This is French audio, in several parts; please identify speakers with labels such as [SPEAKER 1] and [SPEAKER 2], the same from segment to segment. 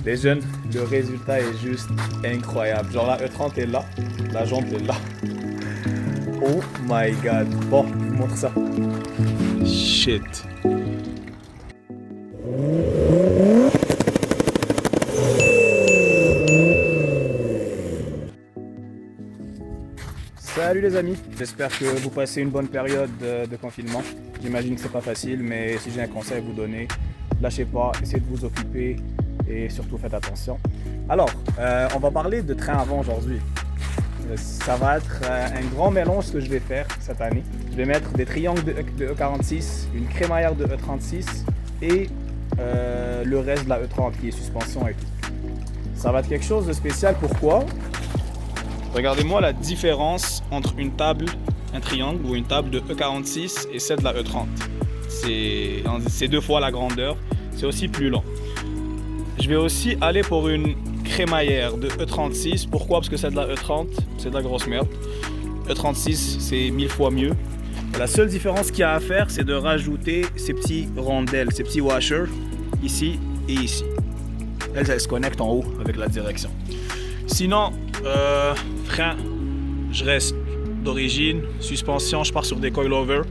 [SPEAKER 1] Les jeunes, le résultat est juste incroyable. Genre la E30 est là, la jante est là. Oh my god. Bon, je vous montre ça. Shit. Salut les amis, j'espère que vous passez une bonne période de confinement. J'imagine que c'est pas facile, mais si j'ai un conseil à vous donner, lâchez pas, essayez de vous occuper et surtout faites attention. Alors, on va parler de train avant aujourd'hui. Ça va être un grand mélange ce que je vais faire cette année. Je vais mettre des triangles de E46, une crémaillère de E36 et le reste de la E30 qui est suspension et tout. Ça va être quelque chose de spécial, pourquoi? Regardez-moi la différence entre une table, un triangle ou une table de E46 et celle de la E30. C'est 2 fois la grandeur, c'est aussi plus lent. Je vais aussi aller pour une crémaillère de E36. Pourquoi? Parce que celle de la E30, c'est de la grosse merde. E36, c'est 1000 fois mieux. Et la seule différence qu'il y a à faire, c'est de rajouter ces petits rondelles, ces petits washers, ici et ici. Elles se connectent en haut avec la direction. Sinon, frein, je reste d'origine. Suspension, je pars sur des coilovers.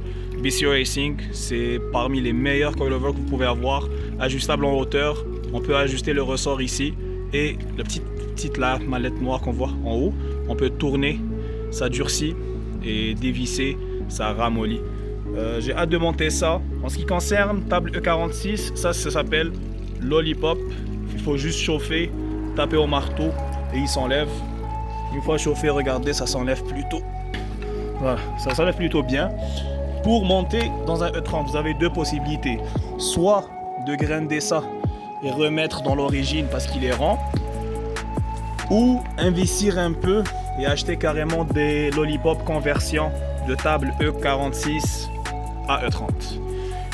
[SPEAKER 1] BCO Racing, c'est parmi les meilleurs coilovers que vous pouvez avoir. Ajustable en hauteur, on peut ajuster le ressort ici. Et la petite la mallette noire qu'on voit en haut, on peut tourner, ça durcit et dévisser, ça ramollit. J'ai hâte de monter ça. En ce qui concerne table E46, ça s'appelle Lollipop. Il faut juste chauffer, taper au marteau et il s'enlève. Une fois chauffé, regardez, ça s'enlève plutôt. Voilà, ça s'enlève plutôt bien. Pour monter dans un E30, vous avez 2 possibilités. Soit de grinder ça et remettre dans l'origine parce qu'il est rond, ou investir un peu et acheter carrément des Lollipop conversion de table E46 à E30.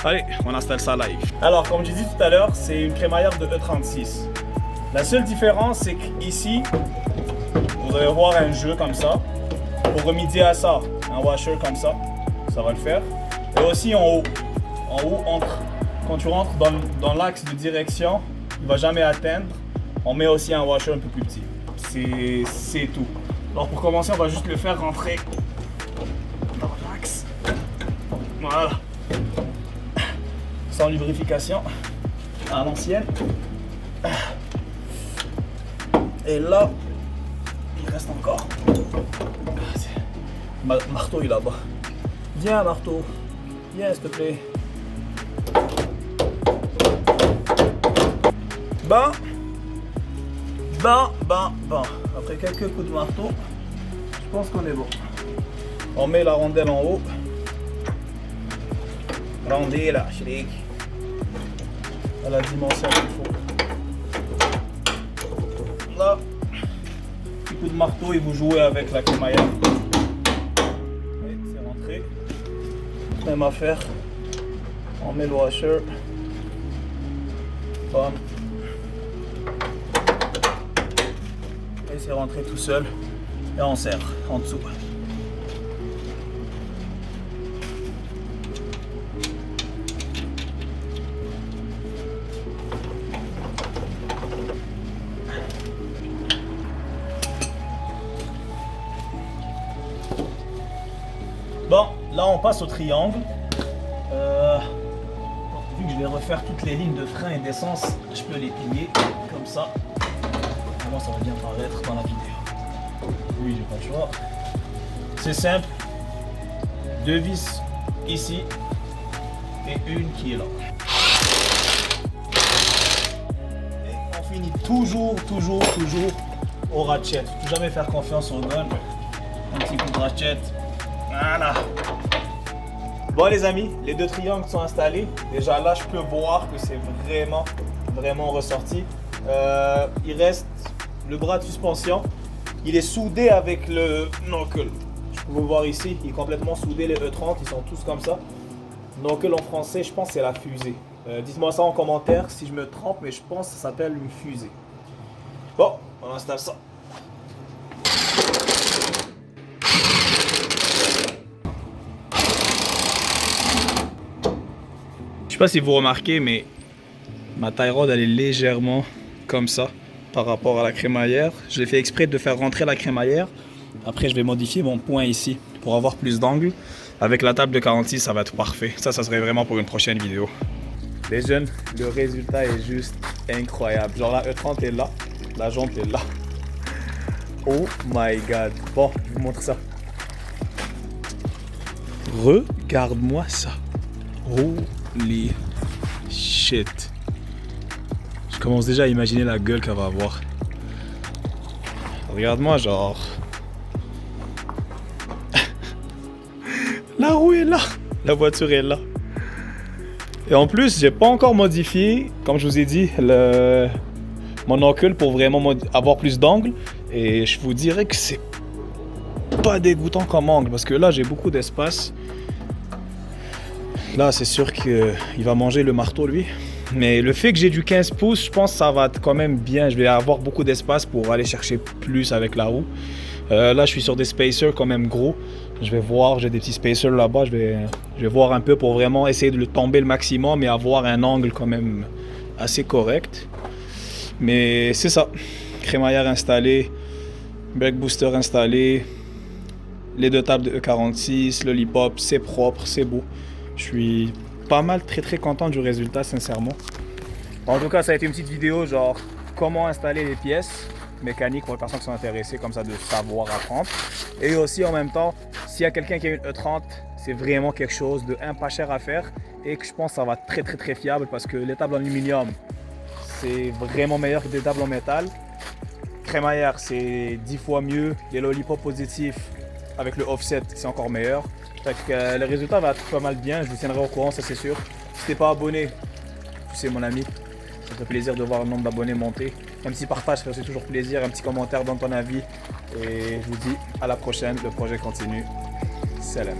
[SPEAKER 1] Allez, on installe ça live. Alors, comme je disais tout à l'heure, c'est une crémaillère de E36. La seule différence, c'est qu'ici, vous allez voir un jeu comme ça. Pour remédier à ça, un washer comme ça, ça va le faire. Et aussi en haut. En haut, quand tu rentres dans l'axe de direction, il ne va jamais atteindre. On met aussi un washer un peu plus petit. C'est tout. Alors pour commencer, on va juste le faire rentrer dans l'axe. Voilà. Sans lubrification. À l'ancienne. Et là, il reste encore. Marteau est là-bas. Viens, marteau. Viens, s'il te plaît. Bon. Après quelques coups de marteau, je pense qu'on est bon. On met la rondelle en haut. Rondelle là, shrik. À la dimension qu'il faut. Là, petit coup de marteau et vous jouez avec la crémaillère. C'est rentré. Même affaire. On met le washer. Bam. Et c'est rentré tout seul. Et on serre en dessous. Bon, là on passe au triangle. Vu que je vais refaire toutes les lignes de frein et d'essence, je peux les plier comme ça. Comment ça va bien paraître dans la vidéo. Oui, j'ai pas le choix. C'est simple. 2 vis ici et une qui est là. Et on finit toujours au ratchet. Faut jamais faire confiance au gun. Un petit coup de ratchet. Voilà. Bon les amis, les 2 triangles sont installés. Déjà là, je peux voir que c'est vraiment ressorti. Il reste le bras de suspension. Il est soudé avec le knuckle. Je peux vous voir ici, il est complètement soudé. Les E30, ils sont tous comme ça. Knuckle en français, je pense que c'est la fusée. Dites-moi ça en commentaire si je me trompe, mais je pense que ça s'appelle une fusée. Bon, on installe ça. Je sais pas si vous remarquez, mais ma tie rod elle est légèrement comme ça par rapport à la crémaillère. Je l'ai fait exprès de faire rentrer la crémaillère. Après, je vais modifier mon point ici pour avoir plus d'angle. Avec la table de 46, ça va être parfait. Ça serait vraiment pour une prochaine vidéo. Les jeunes, le résultat est juste incroyable. Genre la E30 est là, la jante est là. Oh my god. Bon, je vous montre ça. Regarde-moi ça. Holy shit. Je commence déjà à imaginer la gueule qu'elle va avoir. Regarde-moi, genre. La roue est là. La voiture est là. Et en plus, j'ai pas encore modifié, comme je vous ai dit, mon encul pour vraiment avoir plus d'angle. Et je vous dirais que c'est pas dégoûtant comme angle parce que là, j'ai beaucoup d'espace. Là, c'est sûr qu'il va manger le marteau, lui. Mais le fait que j'ai du 15 pouces, je pense que ça va être quand même bien. Je vais avoir beaucoup d'espace pour aller chercher plus avec la roue. Là, je suis sur des spacers quand même gros. Je vais voir, j'ai des petits spacers là-bas. Je vais voir un peu pour vraiment essayer de le tomber le maximum et avoir un angle quand même assez correct. Mais c'est ça. Crémaillère installée, brake booster installé, les deux tables de E46, le lip-hop, c'est propre, c'est beau. Je suis pas mal très content du résultat, sincèrement. En tout cas, ça a été une petite vidéo genre comment installer les pièces mécaniques pour les personnes qui sont intéressées, comme ça, de savoir apprendre. Et aussi en même temps, s'il y a quelqu'un qui a une E30, c'est vraiment quelque chose de pas cher à faire et que je pense que ça va être très fiable parce que les tables en aluminium, c'est vraiment meilleur que des tables en métal. Crémaillère, c'est 10 fois mieux. Les lollipop positifs avec le offset, c'est encore meilleur. Fait que, le résultat va être pas mal bien. Je vous tiendrai au courant, ça c'est sûr. Si t'es pas abonné, tu sais mon ami, ça fait plaisir de voir le nombre d'abonnés monter. Un petit partage, ça fait aussi toujours plaisir. Un petit commentaire dans ton avis. Et je vous dis à la prochaine. Le projet continue. Salam.